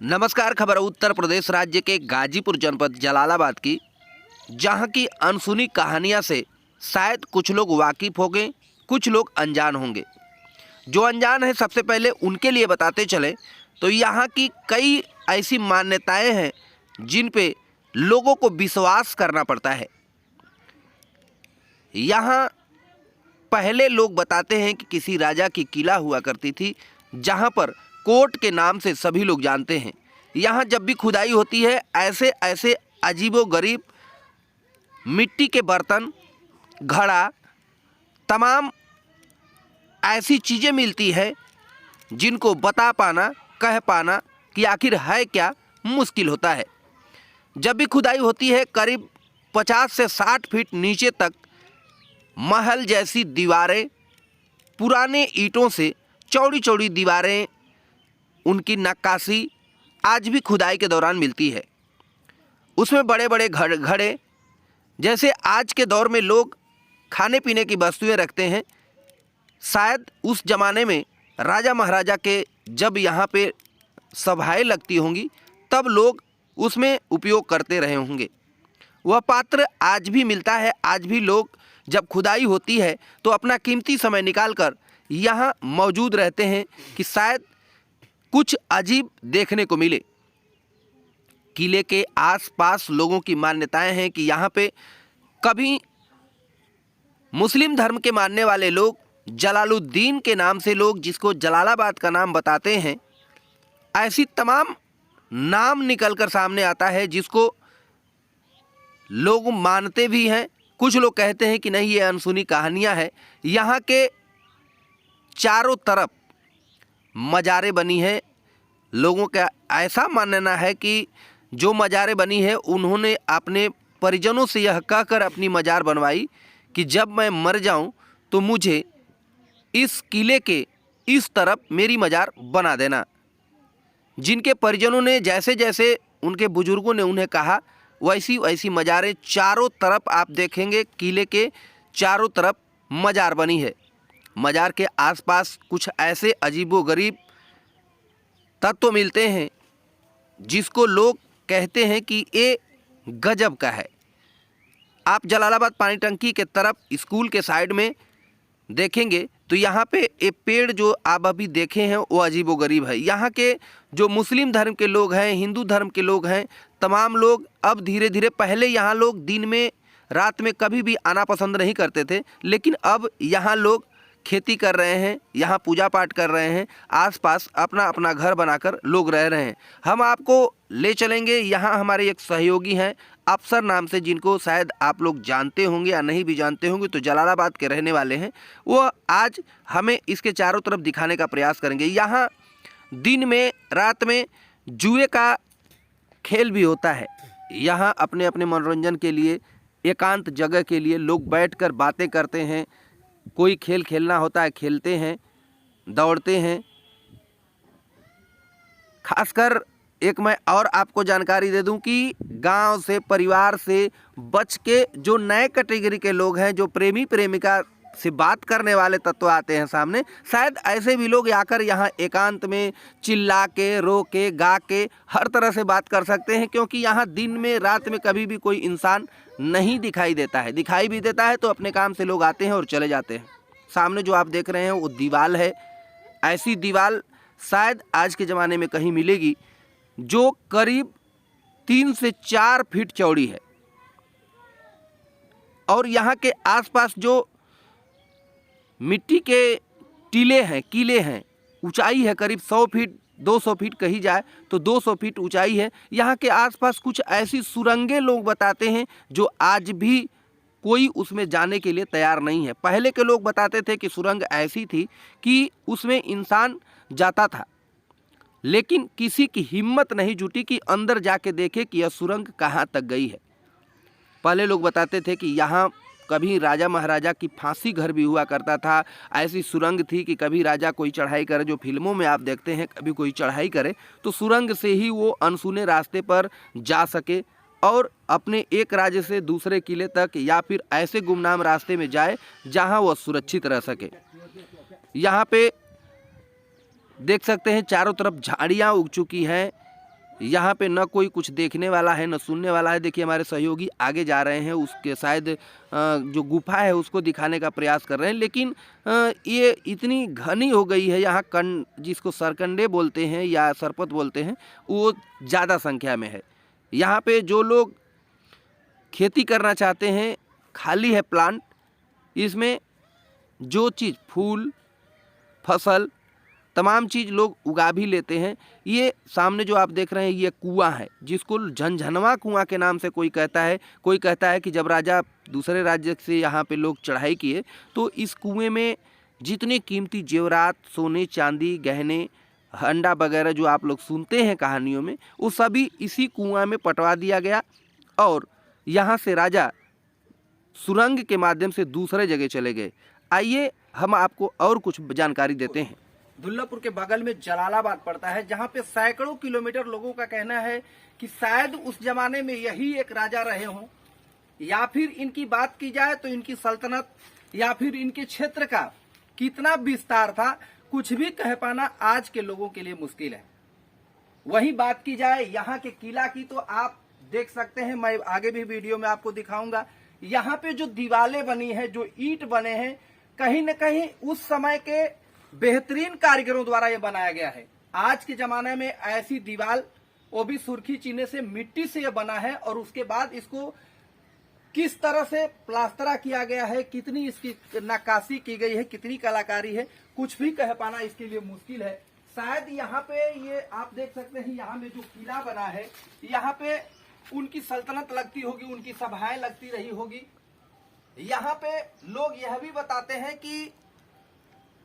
नमस्कार। खबर उत्तर प्रदेश राज्य के गाजीपुर जनपद जलालाबाद की, जहां की अनसुनी कहानियां से शायद कुछ लोग वाकिफ होंगे, कुछ लोग अनजान होंगे। जो अनजान है सबसे पहले उनके लिए बताते चले तो यहाँ की कई ऐसी मान्यताएं हैं जिन पे लोगों को विश्वास करना पड़ता है। यहाँ पहले लोग बताते हैं कि किसी राजा की किला हुआ करती थी, जहाँ पर कोर्ट के नाम से सभी लोग जानते हैं। यहाँ जब भी खुदाई होती है ऐसे ऐसे अजीबोगरीब मिट्टी के बर्तन, घड़ा, तमाम ऐसी चीज़ें मिलती है जिनको बता पाना, कह पाना कि आखिर है क्या, मुश्किल होता है। जब भी खुदाई होती है करीब 50 से 60 फीट नीचे तक महल जैसी दीवारें, पुराने ईंटों से चौड़ी चौड़ी दीवारें, उनकी नक्काशी आज भी खुदाई के दौरान मिलती है। उसमें बड़े बड़े घड़े, जैसे आज के दौर में लोग खाने पीने की वस्तुएं रखते हैं, शायद उस ज़माने में राजा महाराजा के जब यहाँ पे सभाएं लगती होंगी तब लोग उसमें उपयोग करते रहे होंगे। वह पात्र आज भी मिलता है। आज भी लोग जब खुदाई होती है तो अपना कीमती समय निकालकर यहाँ मौजूद रहते हैं कि शायद कुछ अजीब देखने को मिले। किले के आसपास लोगों की मान्यताएं हैं कि यहाँ पे कभी मुस्लिम धर्म के मानने वाले लोग, जलालुद्दीन के नाम से लोग जिसको जलालाबाद का नाम बताते हैं, ऐसी तमाम नाम निकलकर सामने आता है जिसको लोग मानते भी हैं। कुछ लोग कहते हैं कि नहीं, ये अनसुनी कहानियां हैं। यहाँ के चारों तरफ मज़ारें बनी हैं। लोगों का ऐसा मानना है कि जो मज़ारें बनी है उन्होंने अपने परिजनों से यह कहकर अपनी मज़ार बनवाई कि जब मैं मर जाऊं तो मुझे इस किले के इस तरफ मेरी मज़ार बना देना। जिनके परिजनों ने जैसे जैसे उनके बुजुर्गों ने उन्हें कहा, वैसी वैसी मज़ारें चारों तरफ आप देखेंगे। किले के चारों तरफ मज़ार बनी है। मज़ार के आसपास कुछ ऐसे अजीबोगरीब तत्व मिलते हैं जिसको लोग कहते हैं कि ये गजब का है। आप जलालाबाद पानी टंकी के तरफ स्कूल के साइड में देखेंगे तो यहाँ पे ये पेड़ जो आप अभी देखे हैं वो अजीबोगरीब है। यहाँ के जो मुस्लिम धर्म के लोग हैं, हिंदू धर्म के लोग हैं, तमाम लोग अब धीरे धीरे, पहले यहाँ लोग दिन में रात में कभी भी आना पसंद नहीं करते थे, लेकिन अब यहाँ लोग खेती कर रहे हैं, यहाँ पूजा पाठ कर रहे हैं, आसपास अपना अपना घर बनाकर लोग रह रहे हैं। हम आपको ले चलेंगे, यहाँ हमारे एक सहयोगी हैं अफसर नाम से, जिनको शायद आप लोग जानते होंगे या नहीं भी जानते होंगे, तो जलालाबाद के रहने वाले हैं। वो आज हमें इसके चारों तरफ दिखाने का प्रयास करेंगे। यहाँ दिन में रात में जुए का खेल भी होता है। यहाँ अपने अपने मनोरंजन के लिए, एकांत जगह के लिए लोग बैठकर बातें करते हैं। कोई खेल खेलना होता है, खेलते हैं, दौड़ते हैं। खासकर एक मैं और आपको जानकारी दे दूं कि गांव से, परिवार से बच के जो नए कैटेगरी के लोग हैं, जो प्रेमी प्रेमिका से बात करने वाले तत्व आते हैं सामने, शायद ऐसे भी लोग आकर यहाँ एकांत में चिल्ला के, रो के, गा के हर तरह से बात कर सकते हैं। क्योंकि यहाँ दिन में रात में कभी भी कोई इंसान नहीं दिखाई देता है। दिखाई भी देता है तो अपने काम से लोग आते हैं और चले जाते हैं। सामने जो आप देख रहे हैं वो दीवार है। ऐसी दीवार शायद आज के ज़माने में कहीं मिलेगी जो करीब 3 से 4 फीट चौड़ी है। और यहाँ के आसपास जो मिट्टी के टीले हैं, किले हैं, ऊंचाई है करीब 100 फीट, 200 फीट कही जाए तो 200 फीट ऊंचाई है। यहाँ के आसपास कुछ ऐसी सुरंगें लोग बताते हैं जो आज भी कोई उसमें जाने के लिए तैयार नहीं है। पहले के लोग बताते थे कि सुरंग ऐसी थी कि उसमें इंसान जाता था, लेकिन किसी की हिम्मत नहीं जुटी कि अंदर जाके देखे कि यह सुरंग कहाँ तक गई है। पहले लोग बताते थे कि यहाँ कभी राजा महाराजा की फांसी घर भी हुआ करता था। ऐसी सुरंग थी कि कभी राजा कोई चढ़ाई करे, जो फिल्मों में आप देखते हैं, कभी कोई चढ़ाई करे तो सुरंग से ही वो अनसुने रास्ते पर जा सके और अपने एक राज्य से दूसरे किले तक या फिर ऐसे गुमनाम रास्ते में जाए जहाँ वह सुरक्षित रह सके। यहाँ पे देख सकते हैं चारों तरफ झाड़ियाँ उग चुकी हैं। यहाँ पे न कोई कुछ देखने वाला है न सुनने वाला है। देखिए हमारे सहयोगी आगे जा रहे हैं, उसके शायद जो गुफा है उसको दिखाने का प्रयास कर रहे हैं, लेकिन ये इतनी घनी हो गई है यहाँ, जिसको सरकंडे बोलते हैं या सरपत बोलते हैं, वो ज़्यादा संख्या में है। यहाँ पे जो लोग खेती करना चाहते हैं, खाली है प्लांट, इसमें जो चीज़ फूल फसल तमाम चीज़ लोग उगा भी लेते हैं। ये सामने जो आप देख रहे हैं ये कुआं है, जिसको झंझनवा कुआं के नाम से कोई कहता है। कोई कहता है कि जब राजा दूसरे राज्य से यहाँ पे लोग चढ़ाई किए तो इस कुएं में जितने कीमती जेवरात, सोने चांदी, गहने, अंडा वगैरह जो आप लोग सुनते हैं कहानियों में, वो सभी इसी कुआं में पटवा दिया गया और यहाँ से राजा सुरंग के माध्यम से दूसरे जगह चले गए। आइए हम आपको और कुछ जानकारी देते हैं। दुल्लापुर के बगल में जलालाबाद पड़ता है, जहाँ पे सैकड़ों किलोमीटर लोगों का कहना है कि शायद उस जमाने में यही एक राजा रहे हों, या फिर इनकी बात की जाए तो इनकी सल्तनत या फिर इनके क्षेत्र का कितना विस्तार था, कुछ भी कह पाना आज के लोगों के लिए मुश्किल है। वही बात की जाए यहाँ के किला की तो आप देख सकते हैं, मैं आगे भी वीडियो में आपको दिखाऊंगा। यहाँ पे जो दीवारें बनी है, जो ईंट बने हैं, कहीं न कहीं उस समय के बेहतरीन कारीगरों द्वारा ये बनाया गया है। आज के जमाने में ऐसी दीवार, वो भी सुर्खी चीने से, मिट्टी से ये बना है, और उसके बाद इसको किस तरह से प्लास्तरा किया गया है, कितनी इसकी नक्काशी की गई है, कितनी कलाकारी है, कुछ भी कह पाना इसके लिए मुश्किल है। शायद यहाँ पे ये आप देख सकते हैं, यहाँ में जो किला बना है, यहाँ पे उनकी सल्तनत लगती होगी, उनकी सभाएं लगती रही होगी। यहाँ पे लोग यह भी बताते हैं कि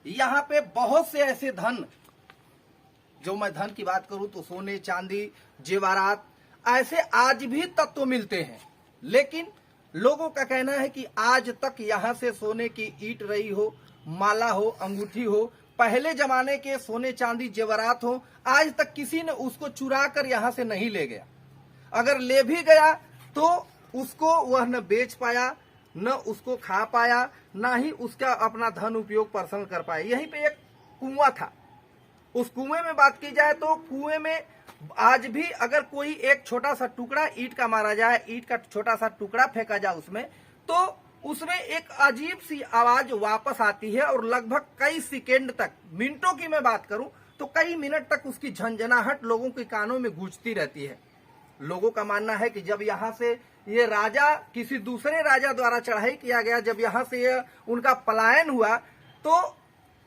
यहाँ पे बहुत से ऐसे धन, जो मैं धन की बात करूं तो सोने चांदी जेवरात ऐसे आज भी तत्व मिलते हैं, लेकिन लोगों का कहना है कि आज तक यहाँ से सोने की ईंट रही हो, माला हो, अंगूठी हो, पहले जमाने के सोने चांदी जेवरात हो, आज तक किसी ने उसको चुरा कर यहाँ से नहीं ले गया। अगर ले भी गया तो उसको वह न बेच पाया, न उसको खा पाया, ना ही उसका अपना धन उपयोग पर्सन कर पाया। यहीं पे एक कुआं था, उस कुएं में बात की जाए तो कुएं में आज भी अगर कोई एक छोटा सा टुकड़ा ईंट का मारा जाए, ईंट का छोटा सा टुकड़ा फेंका जाए उसमें, तो उसमें एक अजीब सी आवाज वापस आती है, और लगभग कई सेकेंड तक, मिनटों की मैं बात करूं तो कई मिनट तक उसकी झंझनाहट लोगों के कानों में गूंजती रहती है। लोगों का मानना है कि जब यहाँ से ये राजा, किसी दूसरे राजा द्वारा चढ़ाई किया गया, जब यहाँ से ये उनका पलायन हुआ, तो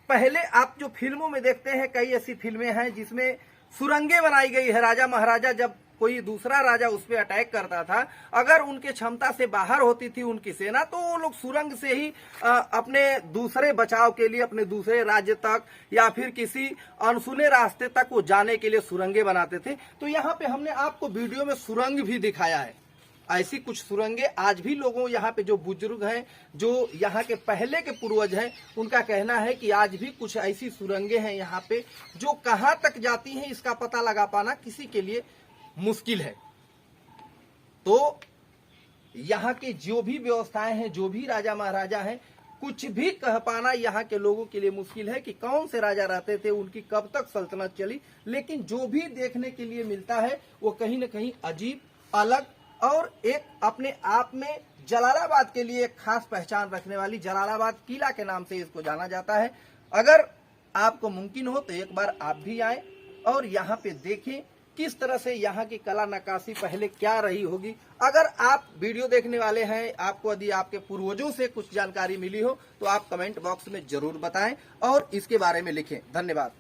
पहले आप जो फिल्मों में देखते हैं, कई ऐसी फिल्में हैं जिसमें सुरंगें बनाई गई है। राजा महाराजा जब कोई दूसरा राजा उस पर अटैक करता था, अगर उनके क्षमता से बाहर होती थी उनकी सेना, तो वो लोग सुरंग से ही अपने दूसरे बचाव के लिए, अपने दूसरे राज्य तक या फिर किसी अनसुने रास्ते तक वो जाने के लिए सुरंगें बनाते थे। तो यहाँ पे हमने आपको वीडियो में सुरंग भी दिखाया है। ऐसी कुछ सुरंगें आज भी लोगों, यहाँ पे जो बुजुर्ग हैं, जो यहाँ के पहले के पूर्वज हैं, उनका कहना है कि आज भी कुछ ऐसी सुरंगें हैं यहाँ पे जो कहाँ तक जाती हैं, इसका पता लगा पाना किसी के लिए मुश्किल है। तो यहाँ की जो भी व्यवस्थाएं हैं, जो भी राजा महाराजा हैं, कुछ भी कह पाना यहाँ के लोगों के लिए मुश्किल है कि कौन से राजा रहते थे, उनकी कब तक सल्तनत चली। लेकिन जो भी देखने के लिए मिलता है वो कहीं न कहीं अजीब, अलग और एक अपने आप में जलालाबाद के लिए एक खास पहचान रखने वाली, जलालाबाद किला के नाम से इसको जाना जाता है। अगर आपको मुमकिन हो तो एक बार आप भी आए और यहाँ पे देखें किस तरह से यहाँ की कला नक्काशी पहले क्या रही होगी। अगर आप वीडियो देखने वाले हैं, आपको यदि आपके पूर्वजों से कुछ जानकारी मिली हो तो आप कमेंट बॉक्स में जरूर बताएं और इसके बारे में लिखें। धन्यवाद।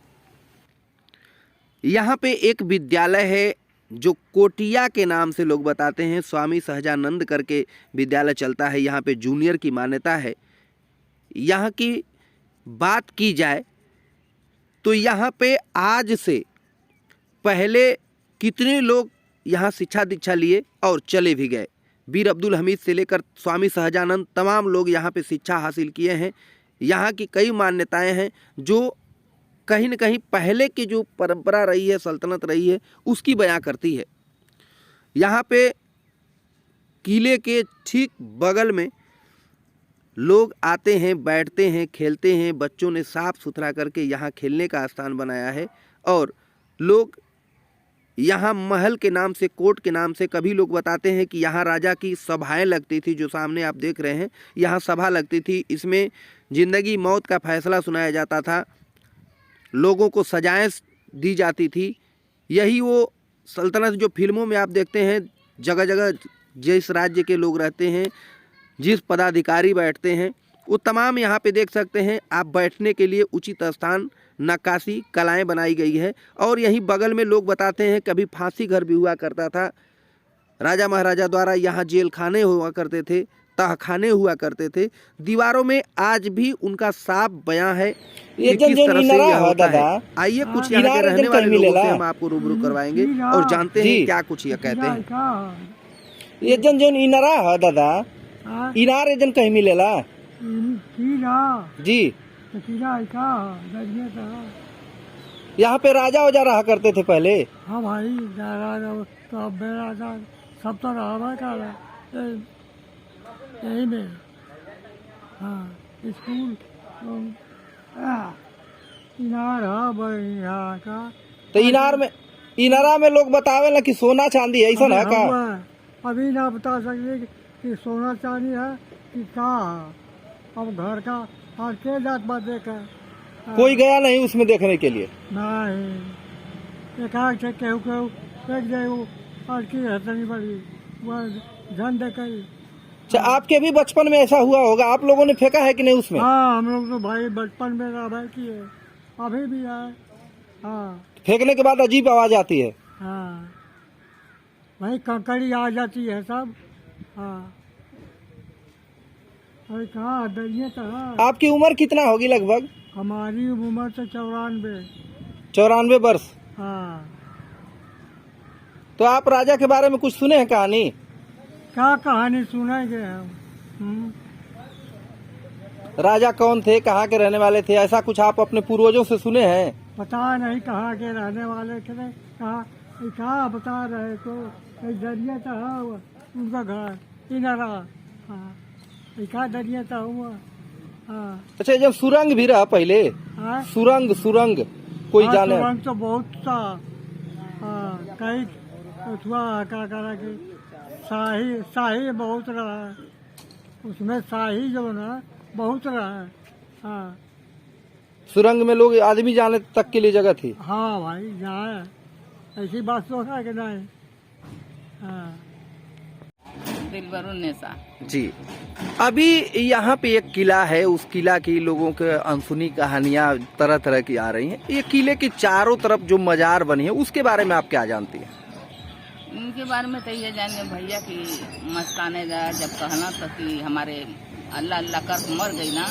यहाँ पे एक विद्यालय है जो कोटिया के नाम से लोग बताते हैं, स्वामी सहजानंद करके विद्यालय चलता है। यहाँ पे जूनियर की मान्यता है। यहाँ की बात की जाए तो यहाँ पे आज से पहले कितने लोग यहाँ शिक्षा दीक्षा लिए और चले भी गए। वीर अब्दुल हमीद से लेकर स्वामी सहजानंद, तमाम लोग यहाँ पे शिक्षा हासिल किए हैं। यहाँ की कई मान्यताएं हैं जो कहीं न कहीं पहले की जो परंपरा रही है, सल्तनत रही है, उसकी बयां करती है। यहाँ पे किले के ठीक बगल में लोग आते हैं, बैठते हैं, खेलते हैं। बच्चों ने साफ सुथरा करके यहाँ खेलने का स्थान बनाया है और लोग यहाँ महल के नाम से, कोर्ट के नाम से, कभी लोग बताते हैं कि यहाँ राजा की सभाएं लगती थी। जो सामने आप देख रहे हैं यहाँ सभा लगती थी। इसमें जिंदगी मौत का फैसला सुनाया जाता था, लोगों को सजाएं दी जाती थी। यही वो सल्तनत जो फिल्मों में आप देखते हैं, जगह जगह जिस राज्य के लोग रहते हैं, जिस पदाधिकारी बैठते हैं, वो तमाम यहाँ पे देख सकते हैं आप। बैठने के लिए उचित स्थान, नक्काशी, कलाएं बनाई गई है। और यहीं बगल में लोग बताते हैं कभी फांसी घर भी हुआ करता था। राजा महाराजा द्वारा यहाँ जेल खाने हुआ करते थे, तहखाने हुआ करते थे। दीवारों में आज भी उनका साफ बयां है कि किस तरह से यह होता है। आइए कुछ यहाँ के रहने वाले लोगों से हम आपको रूबरू करवाएंगे और जानते हैं क्या कुछ ये कहते हैं। ये जन जोन इनारा है दादा, इनार एजन कहीं मिलेला जी। यहाँ पे राजा वजा रहा करते थे पहले। हाँ भाई, तो अब राजा सब तो रहा कर यही में। हाँ, स्कूल इनार है यहाँ का। तो इनारा में लोग बतावे ना कि सोना चांदी है, ऐसा है का? अभी ना बता सकते कि सोना चांदी है कि क्या है। अब घर का और के जात बात देखा, कोई गया नहीं उसमें देखने के लिए? नहीं, एकाक से केहू केहू देख जाए और की हथनी बड़ी वह धन देख। अच्छा, आपके भी बचपन में ऐसा हुआ होगा, आप लोगों ने फेंका है कि नहीं उसमें? हाँ, हम लोग तो भाई बचपन में रहा किए, अभी भी है। हाँ, फेंकने के बाद अजीब आवाज आती है। हाँ भाई, कंकड़ी आ जाती है सब। हाँ, अरे कहाँ दरिया तो है। आपकी उम्र कितना होगी लगभग? हमारी उम्र तो 94। 94 वर्ष। हाँ। तो आप राजा के बारे में कुछ सुने हैं कहानी? क्या कहानी सुनेंगे हम? राजा कौन थे, कहाँ के रहने वाले थे, ऐसा कुछ आप अपने पूर्वजों से सुने हैं? पता नहीं कहाँ के रहने वाले थे, कहाँ बता रहे तो दरिया तो है उनका घर इनारा। हाँ, दरिया तो हुआ। हाँ। अच्छा, जब सुरंग भी रहा पहले? हाँ? सुरंग कोई जाने? सुरंग तो बहुत सा। हाँ, कई क्या करा के शाही बहुत रहा है उसमें, शाही जो ना बहुत रहा है। हाँ, सुरंग में लोग आदमी जाने तक के लिए जगह थी। हाँ भाई, जाए ऐसी बात तो है कि नहीं। हाँ। दिलबरुन्नेसा जी, अभी यहाँ पे एक किला है, उस किला की लोगों के अनसुनी कहानियाँ तरह तरह की आ रही हैं। ये किले के चारों तरफ जो मजार बनी है उसके बारे में आप क्या जानती हैं? उनके बारे में तो ये जाने भैया कि मस्ताने गया जब कहना तो कि हमारे अल्लाह अल्लाह कर मर गई ना,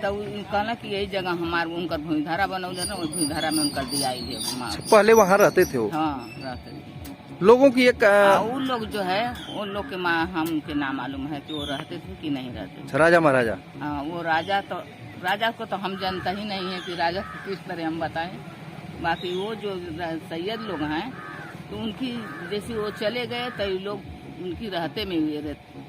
तो कहना कि यही जगह हमारे उनकर भूमिधारा बनौले ना, वही भूमिधारा में उनकर दिया। पहले वहाँ रहते थे वो? हाँ, रहते थे। लोगों की एक वो लोग जो है उन लोग के हमके ना मालूम है कि वो रहते थे कि नहीं रहते थे। राजा महाराजा? हाँ, वो राजा को तो हम जानता ही नहीं है कि राजा को किस तरह हम बताएं। बाकी वो जो सैयद लोग हैं तो उनकी जैसे वो चले गए तो ये लोग उनकी रहते में हुए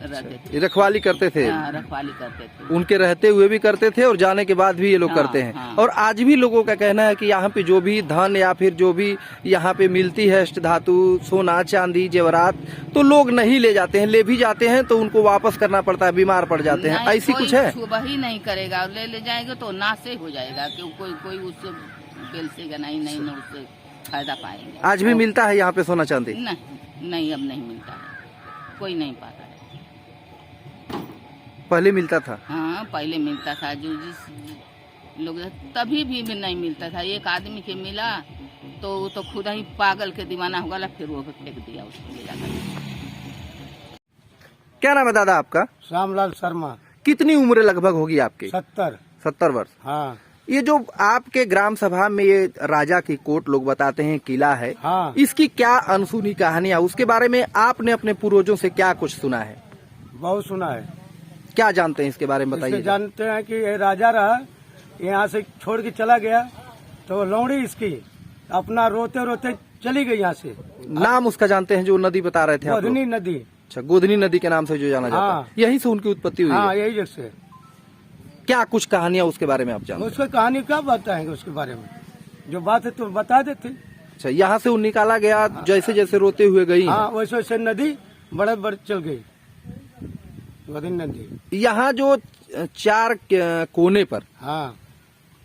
रहते थे, रखवाली करते थे। हाँ, रखवाली करते थे। उनके रहते हुए भी करते थे और जाने के बाद भी ये लोग हाँ, करते हैं। हाँ। और आज भी लोगों का कहना है कि यहाँ पे जो भी धन या फिर जो भी यहाँ पे मिलती है अष्ट धातु, सोना चांदी जेवरात, तो लोग नहीं ले जाते हैं। ले भी जाते हैं तो उनको वापस करना पड़ता है, बीमार पड़ जाते हैं। ऐसी कुछ है? छुबा ही नहीं करेगा, ले जाएंगे तो नाश हो जाएगा, क्यों कोई उससे बेलसेगा नहीं उससे फायदा पाएंगे। आज भी मिलता है यहाँ पे सोना चांदी? नहीं, अब नहीं मिलता है, कोई नहीं पाता है। पहले मिलता था? हाँ, पहले मिलता था। जो जिस लोग तभी भी नहीं मिलता था। एक आदमी के मिला तो वो तो खुद ही पागल के दीवाना हो गया, फिर वो फेंक दिया उसको ले जाकर। क्या नाम है दादा आपका? श्यामलाल शर्मा। कितनी उम्र लगभग होगी आपकी? 70 वर्ष। हाँ। ये जो आपके ग्राम सभा में ये राजा की कोट लोग बताते हैं किला है, हाँ। इसकी क्या अनसुनी कहानियां, उसके बारे में आपने अपने पूर्वजों से क्या कुछ सुना है? बहुत सुना है। क्या जानते हैं इसके बारे में बताइए। जानते हैं कि ये राजा रहा, यहाँ से छोड़ के चला गया तो लौड़ी इसकी अपना रोते रोते चली गई यहाँ से। नाम उसका जानते हैं जो नदी बता रहे थे आप लोग? गोधनी नदी। अच्छा, गोधनी नदी के नाम से जो जाना जाता है, यहीं से उनकी उत्पत्ति हुई हाँ, है? यही जगह से। क्या कुछ कहानियां उसके बारे में आप जानते हैं? उसकी कहानी क्या बताएंगे उसके बारे में? जो बात है तो बता देते। अच्छा, यहाँ से वो निकाला गया जैसे जैसे रोते हुए गई। हाँ, वैसे वैसे नदी बड़े बड़े चल गई गोदी नदी। यहाँ जो 4 कोने पर हाँ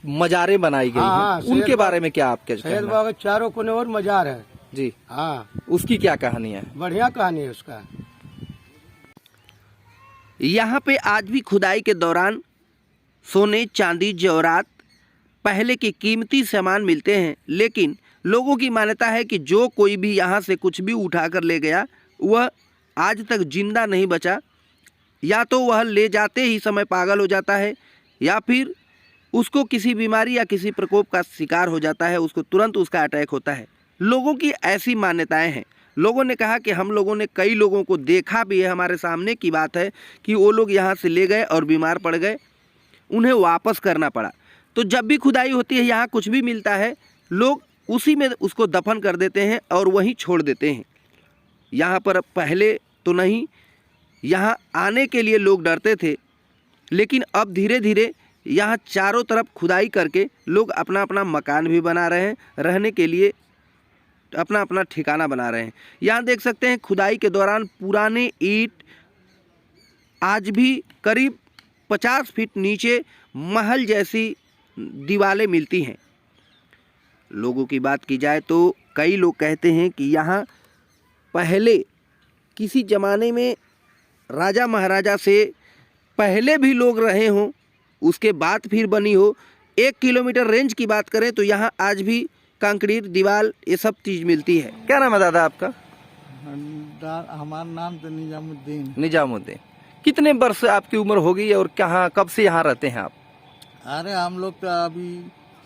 मजारे बनाई गई हाँ, हैं, उनके बारे में क्या आप क्या सैयद कहना है? बाबा चारों कोने और मजार है। जी, हाँ, उसकी क्या कहानी है? बढ़िया कहानी है उसका। यहाँ पे आज भी खुदाई के दौरान सोने, चांदी, जेवरात, पहले के कीमती सामान मिलते हैं, लेकिन लोगों की मान्यता है कि जो कोई भी यहाँ से कुछ भी उठा कर ले गया वह आज तक जिंदा नहीं बचा। या तो वह ले जाते ही समय पागल हो जाता है या फिर उसको किसी बीमारी या किसी प्रकोप का शिकार हो जाता है, उसको तुरंत उसका अटैक होता है। लोगों की ऐसी मान्यताएं हैं। लोगों ने कहा कि हम लोगों ने कई लोगों को देखा भी है, हमारे सामने की बात है कि वो लोग यहाँ से ले गए और बीमार पड़ गए, उन्हें वापस करना पड़ा। तो जब भी खुदाई होती है, यहाँ कुछ भी मिलता है, लोग उसी में उसको दफन कर देते हैं और वहीं छोड़ देते हैं। यहाँ पर पहले तो नहीं, यहाँ आने के लिए लोग डरते थे, लेकिन अब धीरे धीरे यहाँ चारों तरफ खुदाई करके लोग अपना अपना मकान भी बना रहे हैं, रहने के लिए अपना अपना ठिकाना बना रहे हैं। यहाँ देख सकते हैं खुदाई के दौरान पुराने ईंट आज भी करीब 50 फीट नीचे महल जैसी दीवारें मिलती हैं। लोगों की बात की जाए तो कई लोग कहते हैं कि यहाँ पहले किसी ज़माने में राजा महाराजा से पहले भी लोग रहे हों, उसके बाद फिर बनी हो। 1 किलोमीटर रेंज की बात करें तो यहाँ आज भी कंक्रीट, दीवार, ये सब चीज़ मिलती है। क्या नाम है दादा आपका? हमारा नाम तो निजामुद्दीन। निजामुद्दीन। कितने वर्ष आपकी उम्र होगी और कहाँ कब से यहाँ रहते हैं आप? अरे हम लोग तो अभी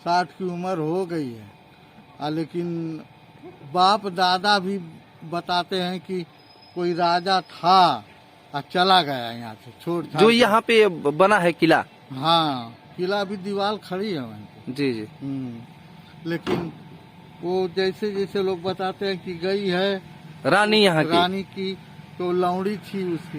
60 की उम्र हो गई है, लेकिन बाप दादा भी बताते हैं कि कोई राजा था और चला गया यहाँ से छोड़ जो यहाँ पे बना है किला? हाँ, किला भी दीवार खड़ी है वहाँ पे। जी जी। लेकिन वो जैसे जैसे लोग बताते हैं कि गई है रानी यहाँ की? रानी की तो लौड़ी थी उसकी,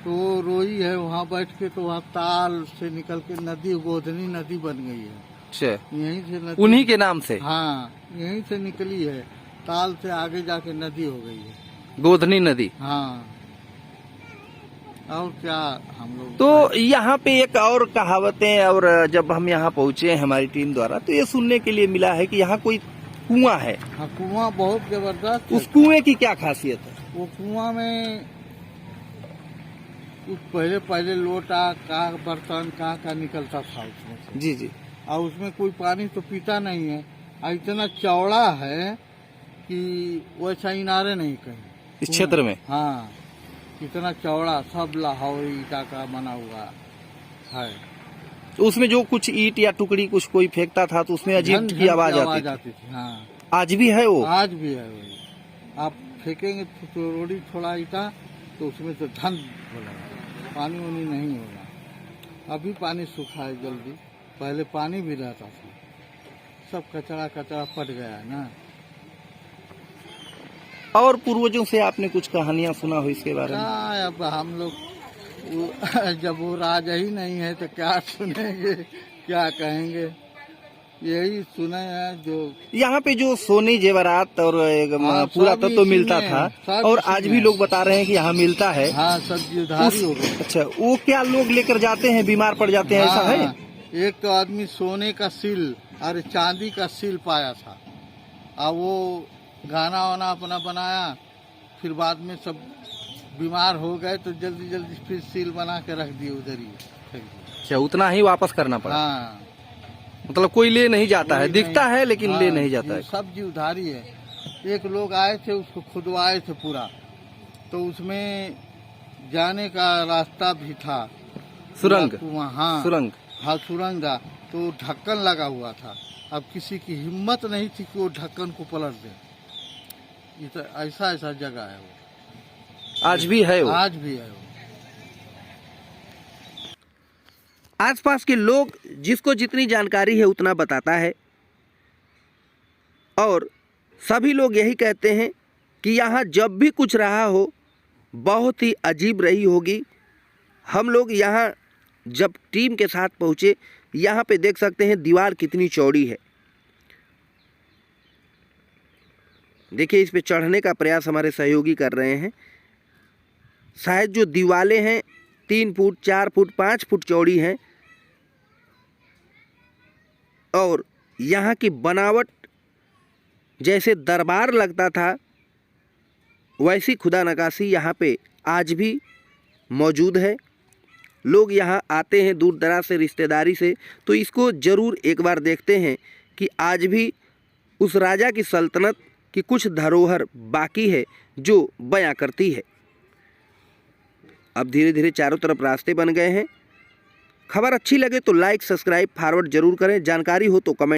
तो वो रोई है वहाँ बैठ के, तो वहाँ ताल से निकल के नदी, गोधनी नदी बन गई है। अच्छा, यहीं से नदी, उन्हीं के नाम से? हाँ, यहीं से निकली है, ताल से आगे जाके नदी हो गई है, गोधनी नदी। हाँ। और क्या हम लोग तो यहाँ पे एक और कहावतें, और जब हम यहाँ पहुँचे हमारी टीम द्वारा तो ये सुनने के लिए मिला है कि यहाँ कोई कुआं है। हाँ, कुआं बहुत जबरदस्त। उस कुएं की क्या खासियत है? वो कुआं में पहले पहले लोटा का बर्तन का निकलता था उसमें से। जी जी। और उसमें कोई पानी तो पीता नहीं है, और इतना चौड़ा है कि वैसा इनारे नहीं कहीं इस क्षेत्र में? हाँ, इतना चौड़ा, सब लाहौरी ईटा का बना हुआ है। तो उसमें जो कुछ ईंट या टुकड़ी कुछ कोई फेंकता था तो उसमें अजीब की आवाज आती थी। हाँ, आज भी है वो? आज भी है वही। आप फेंकेंगे तो रोड़ी थोड़ा ईटा तो उसमें तो धन बोला, पानी वानी नहीं होगा। अभी पानी सूखा है जल्दी, पहले पानी भी रहता था, सब कचरा कचरा पट गया है ना। और पूर्वजों से आपने कुछ कहानियां सुना हो इसके बारे में? क्या अब हम लोग जब वो राजा ही नहीं है तो क्या सुनेंगे, क्या कहेंगे, यही सुने हैं। जो यहाँ पे जो सोने जेवरात और पूरा तत्व तो मिलता था, और आज भी लोग बता रहे हैं कि यहाँ मिलता है। हाँ, सब उधारी हो गए। अच्छा, वो क्या लोग लेकर जाते हैं, बीमार पड़ जाते हैं, ऐसा है? एक तो आदमी सोने का सिल और चांदी का सिल पाया था, और वो गाना वाना अपना बनाया, फिर बाद में सब बीमार हो गए तो जल्दी जल्दी फिर सील बना के रख दिए उधर ही। अच्छा, उतना ही वापस करना पड़ा? हाँ, मतलब कोई ले नहीं जाता है, दिखता है लेकिन हाँ, ले नहीं जाता है। सब जी उधारी है। एक लोग आए थे, उसको खुदवाए थे पूरा, तो उसमें जाने का रास्ता भी था, सुरंग? हाँ, सुरंग? हाँ, सुरंग था, तो ढक्कन लगा हुआ था। अब किसी की हिम्मत नहीं थी कि वो ढक्कन को पलट दे। ऐसा ऐसा जगह है वो, आज भी है वो? आज भी है वो। आसपास के लोग जिसको जितनी जानकारी है उतना बताता है, और सभी लोग यही कहते हैं कि यहाँ जब भी कुछ रहा हो बहुत ही अजीब रही होगी। हम लोग यहाँ जब टीम के साथ पहुँचे, यहाँ पे देख सकते हैं दीवार कितनी चौड़ी है। देखिए, इस पे चढ़ने का प्रयास हमारे सहयोगी कर रहे हैं। शायद जो दीवारें हैं 3 फुट 4 फुट 5 फुट चौड़ी हैं और यहाँ की बनावट जैसे दरबार लगता था वैसी खुदा नक्काशी यहाँ पे आज भी मौजूद है। लोग यहाँ आते हैं दूर दराज से, रिश्तेदारी से, तो इसको ज़रूर एक बार देखते हैं कि आज भी उस राजा की सल्तनत की कुछ धरोहर बाकी है जो बयां करती है। अब धीरे धीरे चारों तरफ रास्ते बन गए हैं। खबर अच्छी लगे तो लाइक, सब्सक्राइब, फॉरवर्ड जरूर करें। जानकारी हो तो कमेंट